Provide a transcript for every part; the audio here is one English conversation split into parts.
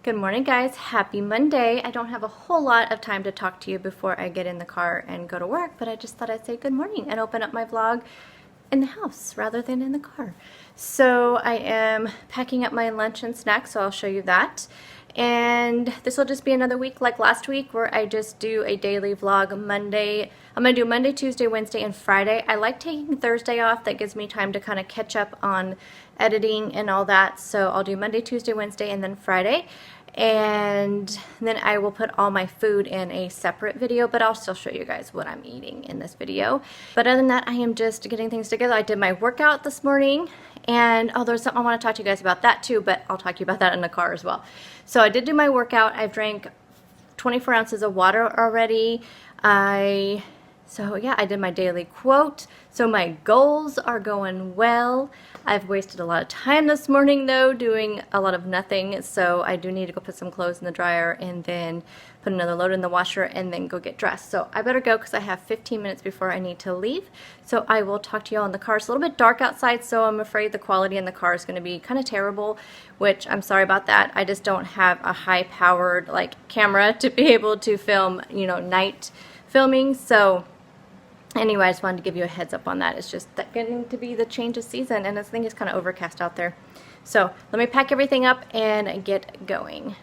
Good morning, guys. Happy Monday. I don't have a whole lot of time to talk to you before I get in the car and go to work, but I just thought I'd say good morning and open up my vlog in the house rather than in the car. So I am packing up my lunch and snacks, so I'll show you that. And this will just be another week like last week where I just do a daily vlog Monday. I'm going to do Monday, Tuesday, Wednesday, and Friday. I like taking Thursday off. That gives me time to kind of catch up on editing and all that. So I'll do Monday, Tuesday, Wednesday, and then Friday. And then I will put all my food in a separate video, but I'll still show you guys what I'm eating in this video. But other than that, I am just getting things together. I did my workout this morning, and there's something I want to talk to you guys about that too, but I'll talk to you about that in the car as well. So I did do my workout. I've drank 24 ounces of water already. So yeah, I did my daily quote. So my goals are going well. I've wasted a lot of time this morning though, doing a lot of nothing. So I do need to go put some clothes in the dryer and then put another load in the washer and then go get dressed. So I better go because I have 15 minutes before I need to leave. So I will talk to you all in the car. It's a little bit dark outside, so I'm afraid the quality in the car is going to be kind of terrible, which I'm sorry about that. I just don't have a high-powered camera to be able to film, night filming. So anyway, I just wanted to give you a heads up on that. It's just getting to be the change of season, and I think it's kind of overcast out there. So let me pack everything up and get going.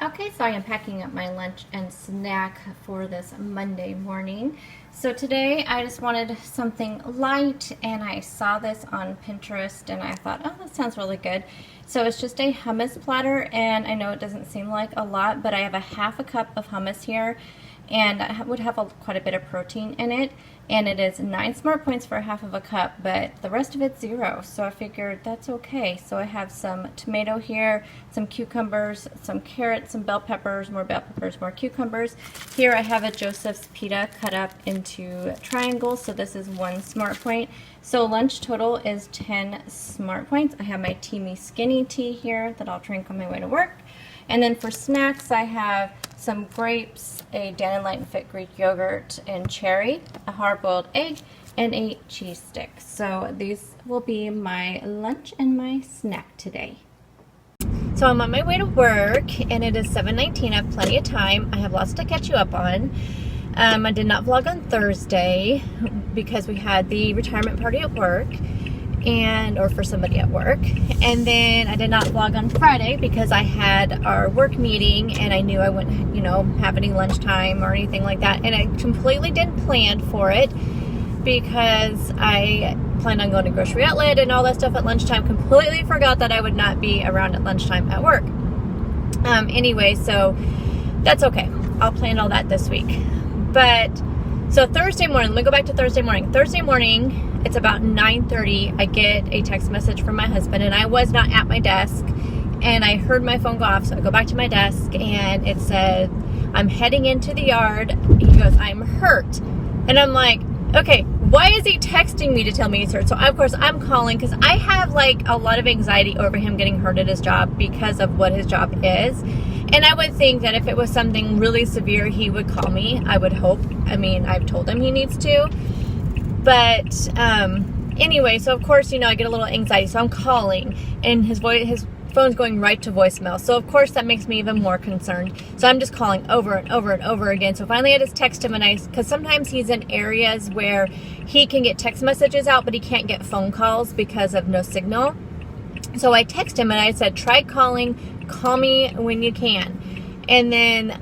Okay, so I am packing up my lunch and snack for this Monday morning. So today I just wanted something light, and I saw this on Pinterest and I thought, oh, that sounds really good. So it's just a hummus platter, and I know it doesn't seem like a lot, but I have a half a cup of hummus here, and I would have quite a bit of protein in it, and it is 9 smart points for a half of a cup, but the rest of it's 0, so I figured that's okay. So I have some tomato here, some cucumbers, some carrots, some bell peppers, more cucumbers. Here I have a Joseph's pita cut up into triangles, so this is 1 smart point. So lunch total is 10 smart points. I have my Teamy Skinny tea here that I'll drink on my way to work. And then for snacks, I have some grapes, a Dan & Light and Fit Greek yogurt and cherry, a hard-boiled egg, and a cheese stick. So these will be my lunch and my snack today. So I'm on my way to work, and it is 7:19. I have plenty of time. I have lots to catch you up on. I did not vlog on Thursday because we had the retirement party at work, or for somebody at work. And then I did not vlog on Friday because I had our work meeting and I knew I wouldn't, have any lunchtime or anything like that. And I completely didn't plan for it because I planned on going to grocery outlet and all that stuff at lunchtime. Completely forgot that I would not be around at lunchtime at work. Anyway, so that's okay. I'll plan all that this week. But so Thursday morning, let me go back to Thursday morning. Thursday morning, it's about 9:30. I get a text message from my husband, and I was not at my desk, and I heard my phone go off. So I go back to my desk, and it said, "I'm heading into the yard." He goes, "I'm hurt," and I'm like, okay, why is he texting me to tell me he's hurt? So of course I'm calling because I have a lot of anxiety over him getting hurt at his job because of what his job is. And I would think that if it was something really severe, he would call me. I would hope. I mean, I've told him he needs to. But anyway, so of course, I get a little anxiety. So I'm calling, and his phone's going right to voicemail. So of course that makes me even more concerned. So I'm just calling over and over and over again. So finally I just text him, because sometimes he's in areas where he can get text messages out, but he can't get phone calls because of no signal. So I text him and I said, try calling, call me when you can. And then,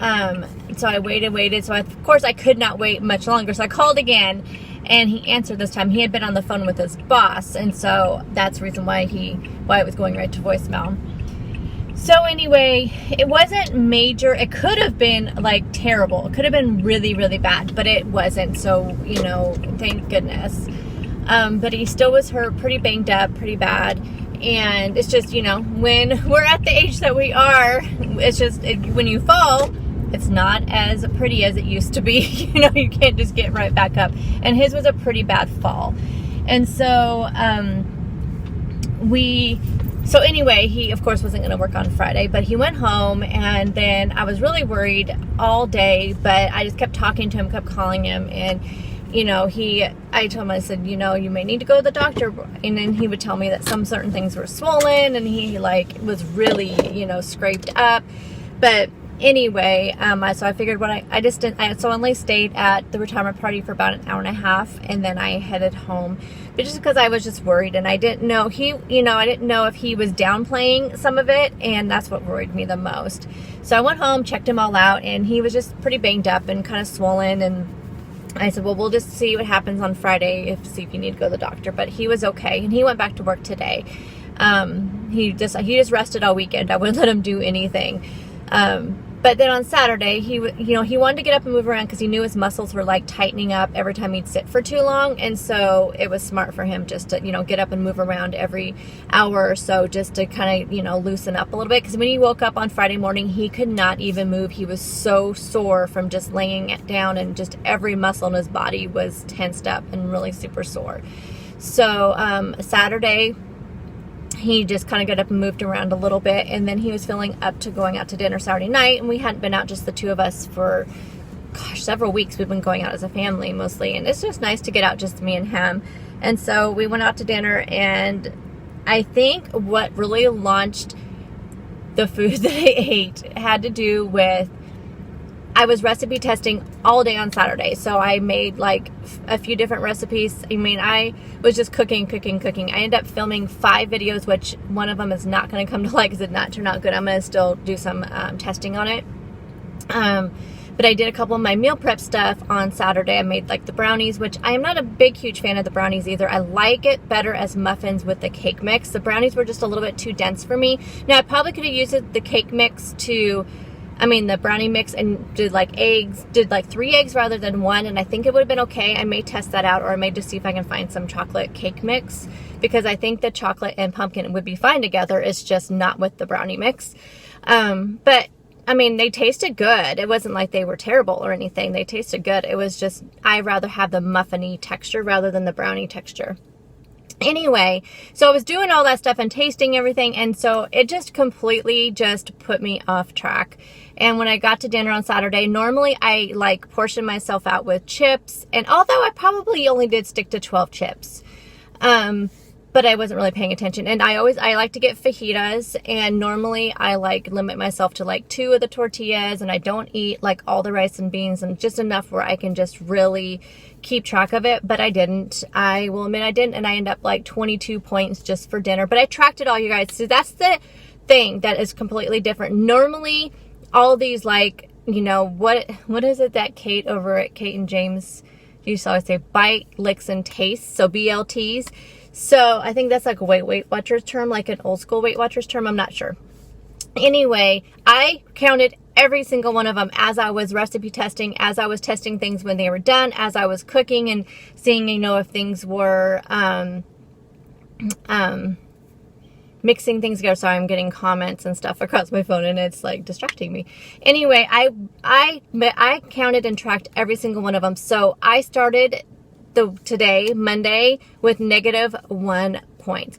so I waited. So of course I could not wait much longer. So I called again, and he answered this time. He had been on the phone with his boss, and so that's the reason why it was going right to voicemail. So anyway, it wasn't major. It could have been terrible. It could have been really, really bad, but it wasn't. So, thank goodness. But he still was hurt, pretty banged up, pretty bad. And it's just, when we're at the age that we are, it's just, when you fall, it's not as pretty as it used to be. You can't just get right back up. And his was a pretty bad fall. And so, so anyway, he of course wasn't going to work on Friday, but he went home, and then I was really worried all day, but I just kept talking to him, kept calling him, and you know, I told him, I said, you know, you may need to go to the doctor. And then he would tell me that some certain things were swollen, and he like was really, you know, scraped up. But anyway, so I figured when I just didn't, so I only stayed at the retirement party for about an hour and a half, and then I headed home. But just because I was just worried, and I didn't know, I didn't know if he was downplaying some of it, and that's what worried me the most. So I went home, checked him all out, and he was just pretty banged up and kind of swollen, and I said, well, we'll just see what happens on Friday, see if you need to go to the doctor. But he was okay, and he went back to work today. He just rested all weekend. I wouldn't let him do anything. But then on Saturday, he wanted to get up and move around because he knew his muscles were like tightening up every time he'd sit for too long. And so it was smart for him just to, get up and move around every hour or so, just to kind of, loosen up a little bit. Because when he woke up on Friday morning, he could not even move. He was so sore from just laying it down, and just every muscle in his body was tensed up and really super sore. So Saturday, he just kind of got up and moved around a little bit, and then he was feeling up to going out to dinner Saturday night, and we hadn't been out, just the two of us, for several weeks. We've been going out as a family mostly, and it's just nice to get out, just me and him. And so we went out to dinner, and I think what really launched the food that I ate had to do with, I was recipe testing all day on Saturday. So I made like a few different recipes. I mean, I was just cooking. I ended up filming 5 videos, which one of them is not going to come to light because it did not turn out good. I'm going to still do some testing on it. But I did a couple of my meal prep stuff on Saturday. I made like the brownies, which I am not a huge fan of the brownies either. I like it better as muffins with the cake mix. The brownies were just a little bit too dense for me. Now, I probably could have used the cake mix the brownie mix, and did like 3 eggs rather than 1, and I think it would have been okay. I may test that out, or I may just see if I can find some chocolate cake mix, because I think the chocolate and pumpkin would be fine together. It's just not with the brownie mix. But I mean, they tasted good. It wasn't like they were terrible or anything. They tasted good. It was just, I rather have the muffiny texture rather than the brownie texture. Anyway, so I was doing all that stuff and tasting everything, and so it just completely just put me off track. And when I got to dinner on Saturday, normally I like portion myself out with chips, and although I probably only did stick to 12 chips, but I wasn't really paying attention. And I like to get fajitas, and normally I like limit myself to like 2 of the tortillas, and I don't eat like all the rice and beans, and just enough where I can just really keep track of it. But I didn't. I will admit I didn't, and I end up like 22 points just for dinner. But I tracked it all, you guys. So that's the thing that is completely different. Normally, all these like, what is it that Kate over at Kate and James used to always say, bite, licks, and taste. So BLTs. So I think that's like a Weight Watchers term, like an old school Weight Watchers term. I'm not sure. Anyway, I counted every single one of them as I was recipe testing, as I was testing things when they were done, as I was cooking and seeing, if things were mixing things together. Sorry, I'm getting comments and stuff across my phone, and it's like distracting me. Anyway, I counted and tracked every single one of them. So I started today, Monday, with -1 point.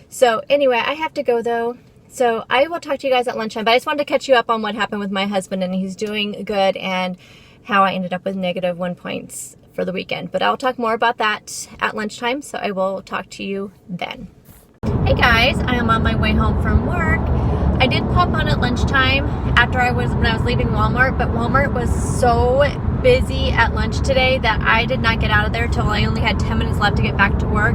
So anyway, I have to go though. So I will talk to you guys at lunchtime, but I just wanted to catch you up on what happened with my husband, and he's doing good, and how I ended up with -1 points for the weekend. But I'll talk more about that at lunchtime, so I will talk to you then. Hey guys, I am on my way home from work. I did pop on at lunchtime when I was leaving Walmart, but Walmart was so busy at lunch today that I did not get out of there till I only had 10 minutes left to get back to work.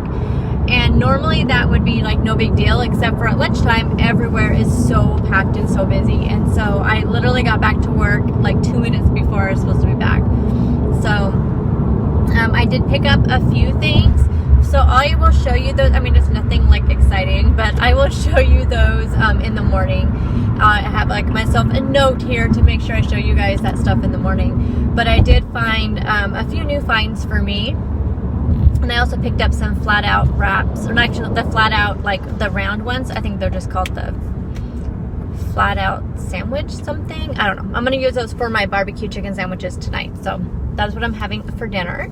And normally that would be like no big deal, except for at lunchtime, everywhere is so packed and so busy. And so I literally got back to work like 2 minutes before I was supposed to be back. So I did pick up a few things. So I will show you those. I mean, it's nothing like exciting, but I will show you those in the morning. I have like myself a note here to make sure I show you guys that stuff in the morning. But I did find a few new finds for me. And I also picked up some flat out wraps, or actually the flat out, like the round ones. I think they're just called the flat out sandwich something. I don't know. I'm going to use those for my barbecue chicken sandwiches tonight. So that's what I'm having for dinner.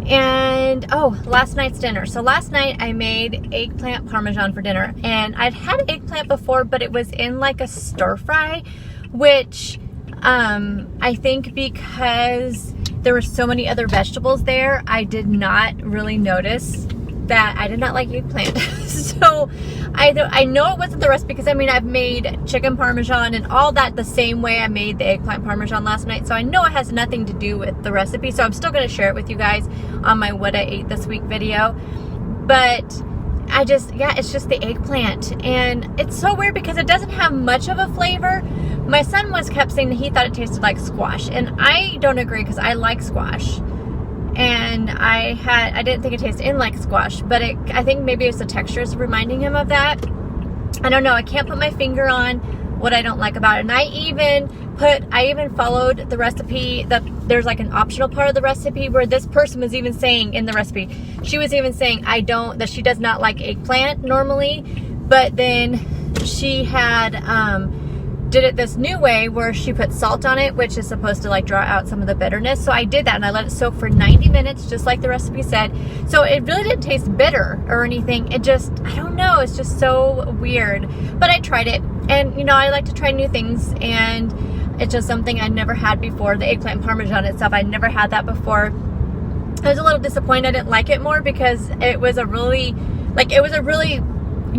And last night's dinner. So last night I made eggplant parmesan for dinner, and I'd had eggplant before, but it was in like a stir fry, which I think because there were so many other vegetables there, I did not really notice that I did not like eggplant. So I know it wasn't the recipe, because I mean, I've made chicken parmesan and all that the same way I made the eggplant parmesan last night. So I know it has nothing to do with the recipe. So I'm still going to share it with you guys on my what I ate this week video. But it's just the eggplant. And it's so weird because it doesn't have much of a flavor. My son kept saying that he thought it tasted like squash. And I don't agree, because I like squash. And I didn't think it tasted like squash, but I think maybe it's the textures reminding him of that. I don't know. I can't put my finger on what I don't like about it. And I even followed the recipe. There's like an optional part of the recipe where this person was even saying in the recipe, she was even saying that she does not like eggplant normally, but then she had did it this new way where she put salt on it, which is supposed to like draw out some of the bitterness. So I did that, and I let it soak for 90 minutes, just like the recipe said. So it really didn't taste bitter or anything. It just, I don't know, it's just so weird. But I tried it, and you know, I like to try new things, and it's just something I'd never had before. The eggplant parmesan itself, I'd never had that before. I was a little disappointed I didn't like it more, because it was a really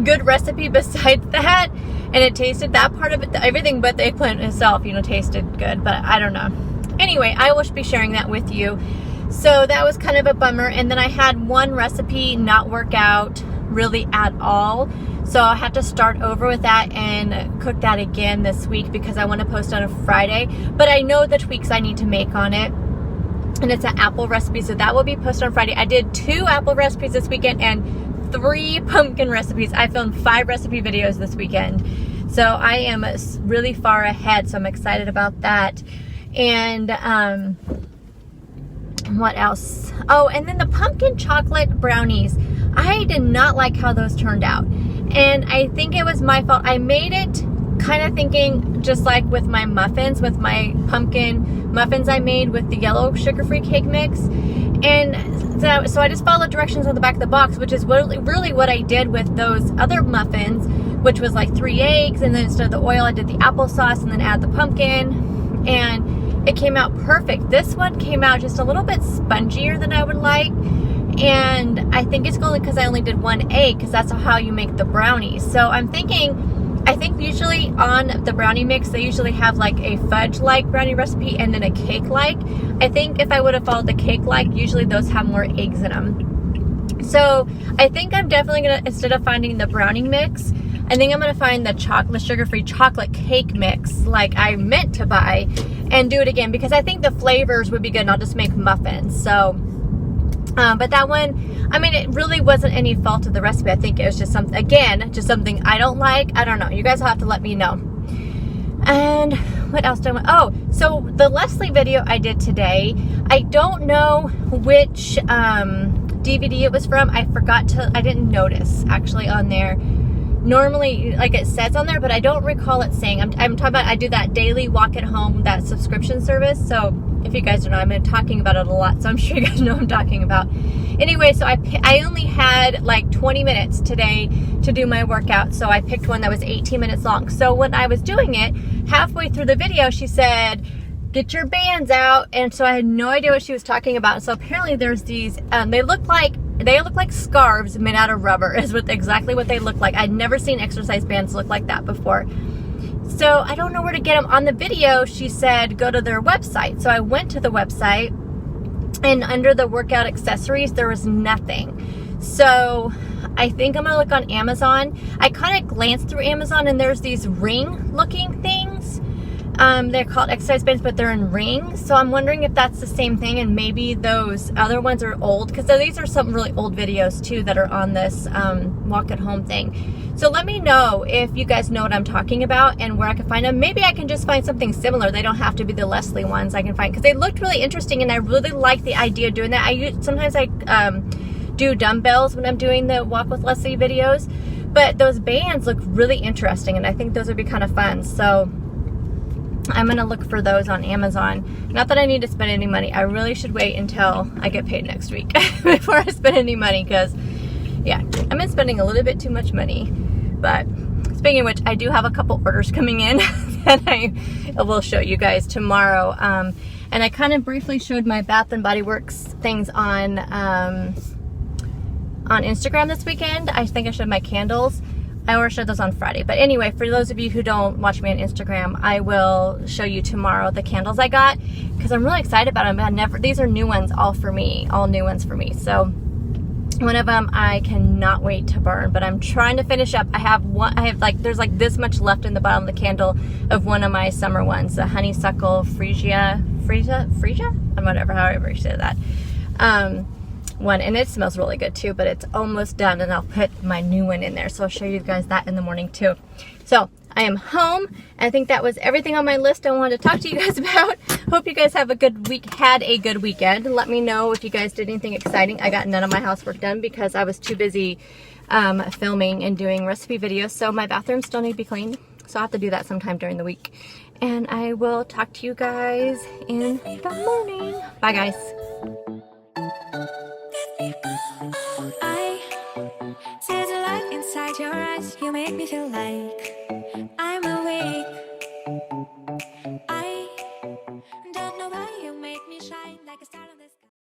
good recipe besides that. And it tasted, that part of it, everything but the eggplant itself, you know, tasted good. But I don't know. Anyway, I will be sharing that with you. So that was kind of a bummer. And then I had one recipe not work out really at all. So I have to start over with that and cook that again this week, because I want to post on a Friday. But I know the tweaks I need to make on it. And it's an apple recipe, so that will be posted on Friday. I did 2 apple recipes this weekend and 3 pumpkin recipes. I filmed 5 recipe videos this weekend. So I am really far ahead, so I'm excited about that. And what else? Oh, and then the pumpkin chocolate brownies. I did not like how those turned out. And I think it was my fault. I made it kind of thinking just like with my muffins, with my pumpkin muffins I made with the yellow sugar-free cake mix. And so I just followed directions on the back of the box, which is really what I did with those other muffins, which was like 3 eggs, and then instead of the oil, I did the applesauce and then add the pumpkin, and it came out perfect. This one came out just a little bit spongier than I would like, and I think it's only because I only did 1 egg, because that's how you make the brownies. So I'm thinking, I think usually on the brownie mix, they usually have like a fudge-like brownie recipe and then a cake-like. I think if I would have followed the cake-like, usually those have more eggs in them. So I think I'm definitely going to, instead of finding the brownie mix, I think I'm going to find the sugar-free chocolate cake mix like I meant to buy and do it again, because I think the flavors would be good, and I'll just make muffins. So, but that one, I mean, it really wasn't any fault of the recipe. I think it was just something, again, just something I don't like. I don't know. You guys will have to let me know. And what else do I want? Oh, so the Leslie video I did today, I don't know which DVD it was from. I didn't notice actually on there. Normally, like it says on there, but I don't recall it saying. I'm talking about, I do that daily walk at home, that subscription service. So if you guys don't know, I've been talking about it a lot, so I'm sure you guys know what I'm talking about. Anyway, so I only had like 20 minutes today to do my workout, so I picked one that was 18 minutes long. So when I was doing it, halfway through the video, she said, "Get your bands out," and so I had no idea what she was talking about. So apparently there's these, they look like scarves made out of rubber, is exactly what they look like. I'd never seen exercise bands look like that before. So I don't know where to get them. On the video, she said, go to their website. So I went to the website, and under the workout accessories, there was nothing. So I think I'm going to look on Amazon. I kind of glanced through Amazon, and there's these ring-looking things. They're called exercise bands, but they're in rings. So I'm wondering if that's the same thing, and maybe those other ones are old, because these are some really old videos too that are on this walk at home thing. So let me know if you guys know what I'm talking about and where I can find them. Maybe I can just find something similar. They don't have to be the Leslie ones I can find, because they looked really interesting, and I really like the idea of doing that. Sometimes I do dumbbells when I'm doing the Walk with Leslie videos, but those bands look really interesting, and I think those would be kind of fun. So I'm going to look for those on Amazon. Not that I need to spend any money. I really should wait until I get paid next week before I spend any money, because, yeah, I've been spending a little bit too much money. But speaking of which, I do have a couple orders coming in that I will show you guys tomorrow. And I kind of briefly showed my Bath and Body Works things on Instagram this weekend. I think I showed my candles. I already showed those on Friday. But anyway, for those of you who don't watch me on Instagram, I will show you tomorrow the candles I got, because I'm really excited about them. These are new ones, all for me, all new ones for me. So one of them I cannot wait to burn, but I'm trying to finish up. There's like this much left in the bottom of the candle of one of my summer ones, the honeysuckle freesia, whatever, however you say that. One, and it smells really good too, but it's almost done, and I'll put my new one in there, so I'll show you guys that in the morning too. So I am home. I think that was everything on my list I wanted to talk to you guys about. Hope you guys have a good week, had a good weekend. Let me know if you guys did anything exciting. I got none of my housework done because I was too busy filming and doing recipe videos, so my bathroom still need to be cleaned, so I'll have to do that sometime during the week. And I will talk to you guys in the morning. Bye guys. I see the light inside your eyes. You make me feel like I'm awake. I don't know why you make me shine like a star on the sky.